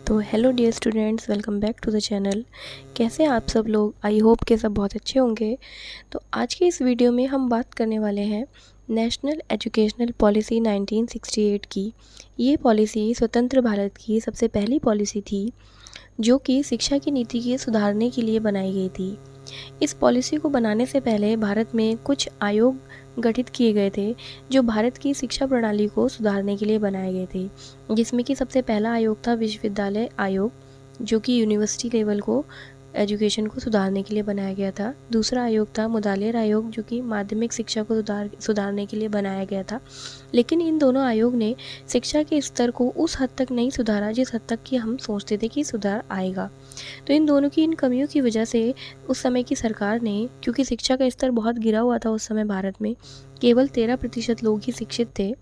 तो hello dear students, welcome back to the channel. कैसे हैं आप सब लोग? आई होप के सब बहुत अच्छे होंगे। तो आज के इस वीडियो में हम बात करने वाले हैं नेशनल एजुकेशनल पॉलिसी 1968 की। ये पॉलिसी स्वतंत्र भारत की सबसे पहली पॉलिसी थी जो कि शिक्षा की नीति के सुधारने के लिए बनाई गई थी। इस पॉलिसी को बनाने से पहले भारत में कुछ आयोग गठित किए गए थे जो भारत की शिक्षा प्रणाली को सुधारने के लिए बनाए गए थे, जिसमें कि सबसे पहला आयोग था विश्वविद्यालय आयोग, जो कि यूनिवर्सिटी लेवल को एजुकेशन को सुधारने के लिए बनाया गया था। दूसरा आयोग था मुदालियर आयोग, जो कि माध्यमिक शिक्षा को सुधारने के लिए बनाया गया था। लेकिन इन दोनों आयोग ने शिक्षा के स्तर को उस हद तक नहीं सुधारा जिस हद तक कि हम सोचते थे कि सुधार आएगा। तो इन दोनों की इन कमियों की वजह से उस समय की सरकार ने, क्योंकि शिक्षा का स्तर बहुत गिरा हुआ था उस समय भारत में, केवल 13% लोग ही शिक्षित थे,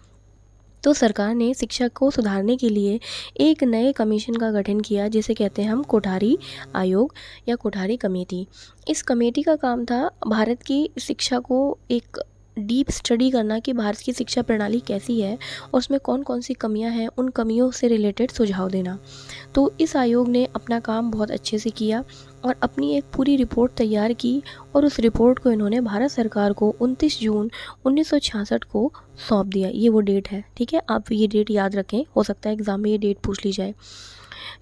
तो सरकार ने शिक्षा को सुधारने के लिए एक नए कमीशन का गठन किया जिसे कहते हैं हम कोठारी आयोग या कोठारी कमेटी। इस कमेटी का काम था भारत की शिक्षा को एक डीप स्टडी करना कि भारत की शिक्षा प्रणाली कैसी है और उसमें कौन कौन सी कमियां हैं, उन कमियों से रिलेटेड सुझाव देना। तो इस आयोग ने अपना काम बहुत अच्छे से किया और अपनी एक पूरी रिपोर्ट तैयार की और उस रिपोर्ट को इन्होंने भारत सरकार को 29 जून 1966 को सौंप दिया। ये वो डेट है, ठीक है, आप ये डेट याद रखें, हो सकता है एग्जाम में ये डेट पूछ ली जाए।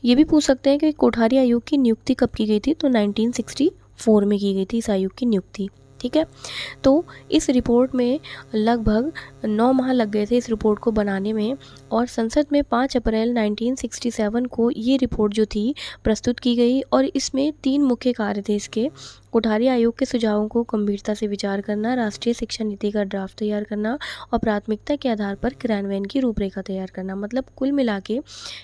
ये भी पूछ सकते हैं कि कोठारी आयोग की नियुक्ति कब की गई थी, तो 1964 में की गई थी इस आयोग की नियुक्ति, ठीक है। तो इस रिपोर्ट में लगभग 9 माह लग गए थे इस रिपोर्ट को बनाने में, और संसद में 5 अप्रैल 1967 को ये रिपोर्ट जो थी प्रस्तुत की गई। और इसमें 3 मुख्य कार्य थे इसके: कोठारी आयोग के सुझावों को गंभीरता से विचार करना, राष्ट्रीय शिक्षा नीति का ड्राफ्ट तैयार करना और प्राथमिकता के आधार पर क्रियान्वयन की रूपरेखा तैयार करना। मतलब कुल मिला के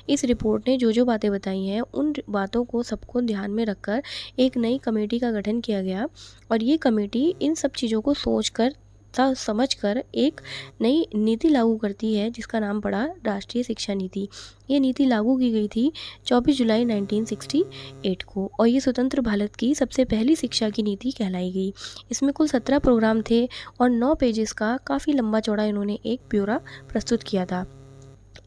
इस रिपोर्ट ने जो जो बातें बताई हैं उन बातों को सबको ध्यान में रखकर एक नई कमेटी का गठन किया गया, और ये कमेटी इन सब चीज़ों को सोचकर समझकर एक नई नीति लागू करती है जिसका नाम पड़ा राष्ट्रीय शिक्षा नीति। ये नीति लागू की गई थी 24 जुलाई 1968 को, और ये स्वतंत्र भारत की सबसे पहली शिक्षा की नीति कहलाई गई। इसमें कुल 17 प्रोग्राम थे और 9 पेजेस का काफ़ी लंबा चौड़ा इन्होंने एक ब्यौरा प्रस्तुत किया था।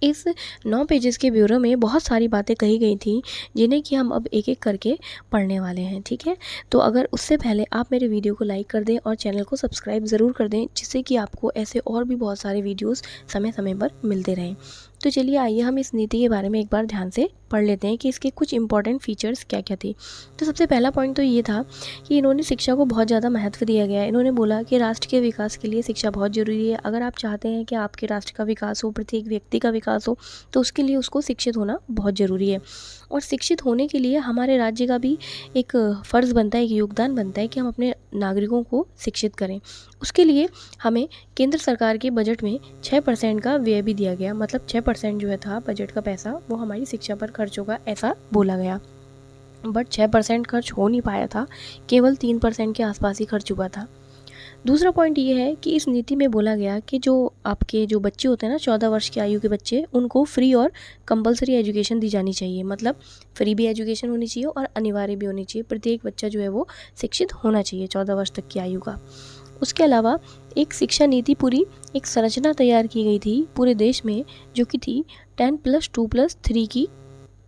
इस 9 पेजेस के ब्यूरो में बहुत सारी बातें कही गई थी जिन्हें कि हम अब एक एक करके पढ़ने वाले हैं, ठीक है। तो अगर उससे पहले आप मेरे वीडियो को लाइक कर दें और चैनल को सब्सक्राइब ज़रूर कर दें, जिससे कि आपको ऐसे और भी बहुत सारे वीडियोस समय समय पर मिलते रहें। तो चलिए आइए हम इस नीति के बारे में एक बार ध्यान से पढ़ लेते हैं कि इसके कुछ इंपॉर्टेंट फीचर्स क्या क्या थे। तो सबसे पहला पॉइंट तो ये था कि इन्होंने शिक्षा को बहुत ज़्यादा महत्व दिया गया है। इन्होंने बोला कि राष्ट्र के विकास के लिए शिक्षा बहुत ज़रूरी है। अगर आप चाहते हैं कि आपके राष्ट्र का विकास हो, प्रत्येक व्यक्ति का विकास हो, तो उसके लिए उसको शिक्षित होना बहुत ज़रूरी है। और शिक्षित होने के लिए हमारे राज्य का भी एक फ़र्ज़ बनता है, एक योगदान बनता है कि हम अपने नागरिकों को शिक्षित करें। उसके लिए हमें केंद्र सरकार के बजट में 6% का व्यय भी दिया गया। मतलब 6% जो है था बजट का पैसा, वो हमारी शिक्षा पर खर्च होगा, ऐसा बोला गया। बट 6% खर्च हो नहीं पाया था, केवल 3% के आसपास ही खर्च हुआ था। दूसरा पॉइंट ये है कि इस नीति में बोला गया कि जो आपके जो बच्चे होते हैं ना, 14 वर्ष की आयु के बच्चे, उनको फ्री और कंपलसरी एजुकेशन दी जानी चाहिए। मतलब फ्री भी एजुकेशन होनी चाहिए और अनिवार्य भी होनी चाहिए। प्रत्येक बच्चा जो है वो शिक्षित होना चाहिए 14 वर्ष तक की आयु का। उसके अलावा एक शिक्षा नीति पूरी एक संरचना तैयार की गई थी पूरे देश में, जो कि थी 10+2+3 की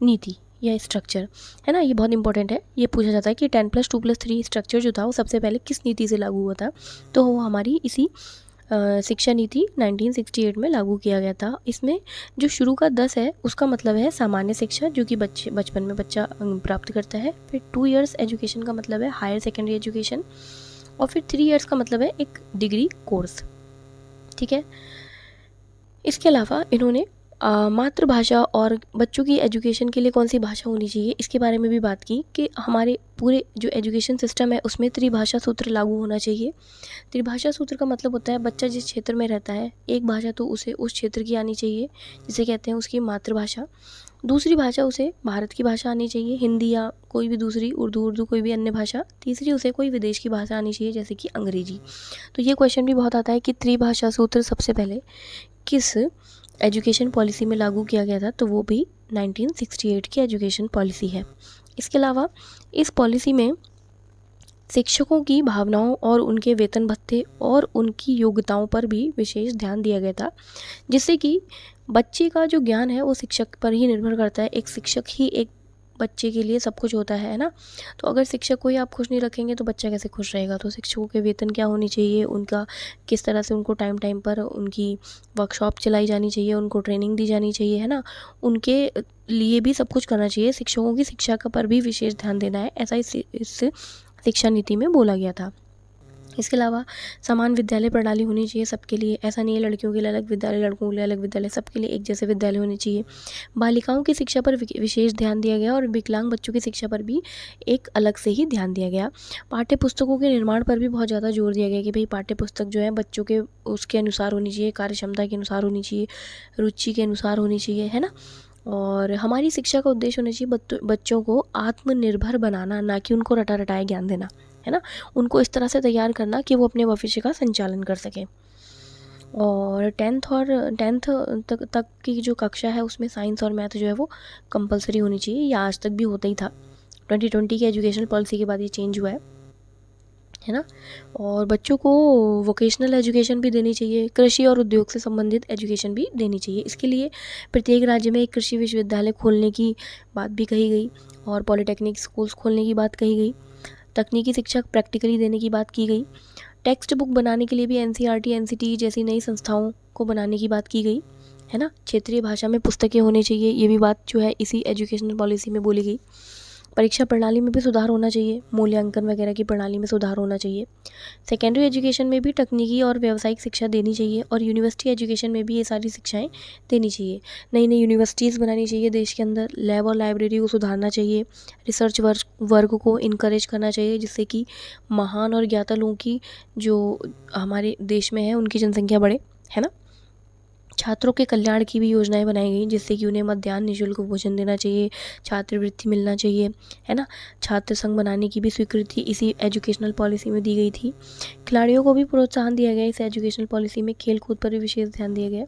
नीति या स्ट्रक्चर, है ना। ये बहुत इंपॉर्टेंट है। ये पूछा जाता है कि 10+2+3 स्ट्रक्चर जो था वो सबसे पहले किस नीति से लागू हुआ था, तो वो हमारी इसी शिक्षा नीति 1968 में लागू किया गया था। इसमें जो शुरू का 10 है उसका मतलब है सामान्य शिक्षा, जो कि बचपन में बच्चा प्राप्त करता है। फिर 2 इयर्स एजुकेशन का मतलब है हायर सेकेंडरी एजुकेशन, और फिर 3 इयर्स का मतलब है एक डिग्री कोर्स, ठीक है। इसके अलावा इन्होंने मातृभाषा और बच्चों की एजुकेशन के लिए कौन सी भाषा होनी चाहिए इसके बारे में भी बात की कि हमारे पूरे जो एजुकेशन सिस्टम है उसमें त्रिभाषा सूत्र लागू होना चाहिए। त्रिभाषा सूत्र का मतलब होता है बच्चा जिस क्षेत्र में रहता है एक भाषा तो उसे उस क्षेत्र की आनी चाहिए, जिसे कहते हैं उसकी मातृभाषा। दूसरी भाषा उसे भारत की भाषा आनी चाहिए, हिंदी या कोई भी दूसरी, उर्दू कोई भी अन्य भाषा। तीसरी उसे कोई विदेश की भाषा आनी चाहिए, जैसे कि अंग्रेजी। तो ये क्वेश्चन भी बहुत आता है कि त्रिभाषा सूत्र सबसे पहले किस एजुकेशन पॉलिसी में लागू किया गया था, तो वो भी 1968 की एजुकेशन पॉलिसी है। इसके अलावा इस पॉलिसी में शिक्षकों की भावनाओं और उनके वेतन भत्ते और उनकी योग्यताओं पर भी विशेष ध्यान दिया गया था, जिससे कि बच्चे का जो ज्ञान है वो शिक्षक पर ही निर्भर करता है। एक शिक्षक ही एक बच्चे के लिए सब कुछ होता है ना। तो अगर शिक्षक को ही आप खुश नहीं रखेंगे तो बच्चा कैसे खुश रहेगा। तो शिक्षकों के वेतन क्या होनी चाहिए, उनका किस तरह से उनको टाइम टाइम पर उनकी वर्कशॉप चलाई जानी चाहिए, उनको ट्रेनिंग दी जानी चाहिए, है ना। उनके लिए भी सब कुछ करना चाहिए। शिक्षकों की शिक्षा का पर भी विशेष ध्यान देना है, ऐसा इस शिक्षा नीति में बोला गया था। इसके अलावा समान विद्यालय प्रणाली होनी चाहिए सबके लिए। ऐसा नहीं है लड़कियों के लिए अलग विद्यालय, लड़कों के लिए अलग विद्यालय, सबके लिए एक जैसे विद्यालय होने चाहिए। बालिकाओं की शिक्षा पर विशेष ध्यान दिया गया और विकलांग बच्चों की शिक्षा पर भी एक अलग से ही ध्यान दिया गया। पाठ्य पुस्तकों के निर्माण पर भी बहुत ज़्यादा जोर दिया गया कि भाई पाठ्य पुस्तक जो है बच्चों के उसके अनुसार होनी चाहिए, कार्य क्षमता के अनुसार होनी चाहिए, रुचि के अनुसार होनी चाहिए, है ना। और हमारी शिक्षा का उद्देश्य होना चाहिए बच्चों को आत्मनिर्भर बनाना, ना कि उनको रटा रटाया ज्ञान देना, है ना। उनको इस तरह से तैयार करना कि वो अपने भविष्य का संचालन कर सकें। और टेंथ तक की जो कक्षा है उसमें साइंस और मैथ जो है वो कंपलसरी होनी चाहिए। ये आज तक भी होता ही था। 2020 की एजुकेशनल पॉलिसी के बाद ये चेंज हुआ है ना। और बच्चों को वोकेशनल एजुकेशन भी देनी चाहिए, कृषि और उद्योग से संबंधित एजुकेशन भी देनी चाहिए। इसके लिए प्रत्येक राज्य में एक कृषि विश्वविद्यालय खोलने की बात भी कही गई और पॉलिटेक्निक स्कूल्स खोलने की बात कही गई। तकनीकी शिक्षा प्रैक्टिकली देने की बात की गई। टेक्स्ट बुक बनाने के लिए भी NCERT NCT जैसी नई संस्थाओं को बनाने की बात की गई, है ना। क्षेत्रीय भाषा में पुस्तकें होनी चाहिए, ये भी बात जो है इसी एजुकेशनल पॉलिसी में बोली गई। परीक्षा प्रणाली में भी सुधार होना चाहिए, मूल्यांकन वगैरह की प्रणाली में सुधार होना चाहिए। सेकेंडरी एजुकेशन में भी तकनीकी और व्यावसायिक शिक्षा देनी चाहिए और यूनिवर्सिटी एजुकेशन में भी ये सारी शिक्षाएं देनी चाहिए। नई नई यूनिवर्सिटीज़ बनानी चाहिए देश के अंदर, लैब और लाइब्रेरी को सुधारना चाहिए, रिसर्च वर्ग को इनकरेज करना चाहिए, जिससे कि महान और ज्ञाता लोगों की जो हमारे देश में है उनकी जनसंख्या बढ़े, है ना। छात्रों के कल्याण की भी योजनाएं बनाई गई, जिससे कि उन्हें मध्याह्न निःशुल्क भोजन देना चाहिए, छात्रवृत्ति मिलना चाहिए, है ना। छात्र संघ बनाने की भी स्वीकृति इसी एजुकेशनल पॉलिसी में दी गई थी। खिलाड़ियों को भी प्रोत्साहन दिया गया इस एजुकेशनल पॉलिसी में। खेल कूद पर भी विशेष ध्यान दिया गया।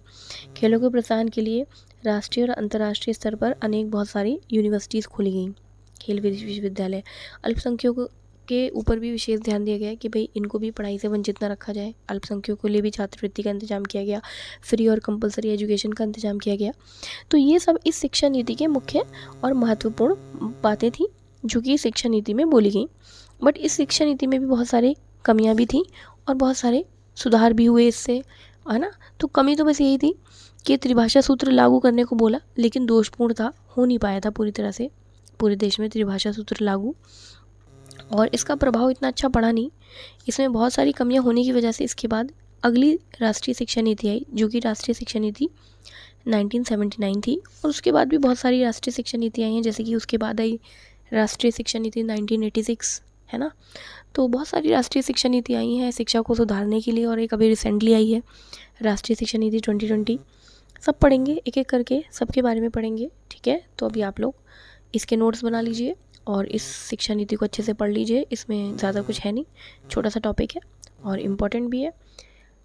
खेलों के प्रोत्साहन के लिए राष्ट्रीय और अंतर्राष्ट्रीय स्तर पर अनेक बहुत सारी यूनिवर्सिटीज़ खोली गई, खेल विश्वविद्यालय। अल्पसंख्यकों के ऊपर भी विशेष ध्यान दिया गया कि भाई इनको भी पढ़ाई से वंचित न रखा जाए। अल्पसंख्यकों के लिए भी छात्रवृत्ति का इंतजाम किया गया, फ्री और कंपलसरी एजुकेशन का इंतजाम किया गया। तो ये सब इस शिक्षा नीति के मुख्य और महत्वपूर्ण बातें थी जो कि शिक्षा नीति में बोली गई। बट इस शिक्षा नीति में भी बहुत सारी कमियां भी थी और बहुत सारे सुधार भी हुए इससे, है ना। तो कमी तो बस यही थी कि त्रिभाषा सूत्र लागू करने को बोला, लेकिन दोषपूर्ण था, हो नहीं पाया था पूरी तरह से पूरे देश में त्रिभाषा सूत्र लागू, और इसका प्रभाव इतना अच्छा पड़ा नहीं। इसमें बहुत सारी कमियां होने की वजह से इसके बाद अगली राष्ट्रीय शिक्षा नीति आई, जो कि राष्ट्रीय शिक्षा नीति 1979 थी। और उसके बाद भी बहुत सारी राष्ट्रीय शिक्षा नीति आई हैं, जैसे कि उसके बाद आई राष्ट्रीय शिक्षा नीति 1986, है ना। तो बहुत सारी राष्ट्रीय शिक्षा नीति आई हैं शिक्षा को सुधारने के लिए, और एक अभी रिसेंटली आई है राष्ट्रीय शिक्षा नीति 2020। सब पढ़ेंगे एक एक करके, सबके बारे में पढ़ेंगे, ठीक है। तो अभी आप लोग इसके नोट्स बना लीजिए और इस शिक्षा नीति को अच्छे से पढ़ लीजिए। इसमें ज़्यादा कुछ है नहीं, छोटा सा टॉपिक है और इम्पॉर्टेंट भी है।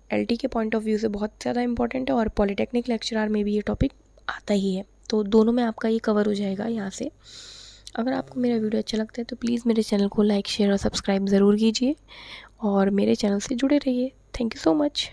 LT के पॉइंट ऑफ व्यू से बहुत ज़्यादा इंपॉर्टेंट है और पॉलिटेक्निक लेक्चरर में भी ये टॉपिक आता ही है। तो दोनों में आपका ये कवर हो जाएगा यहाँ से। अगर आपको मेरा वीडियो अच्छा लगता है तो प्लीज़ मेरे चैनल को लाइक शेयर और सब्सक्राइब ज़रूर कीजिए और मेरे चैनल से जुड़े रहिए। Thank you so much.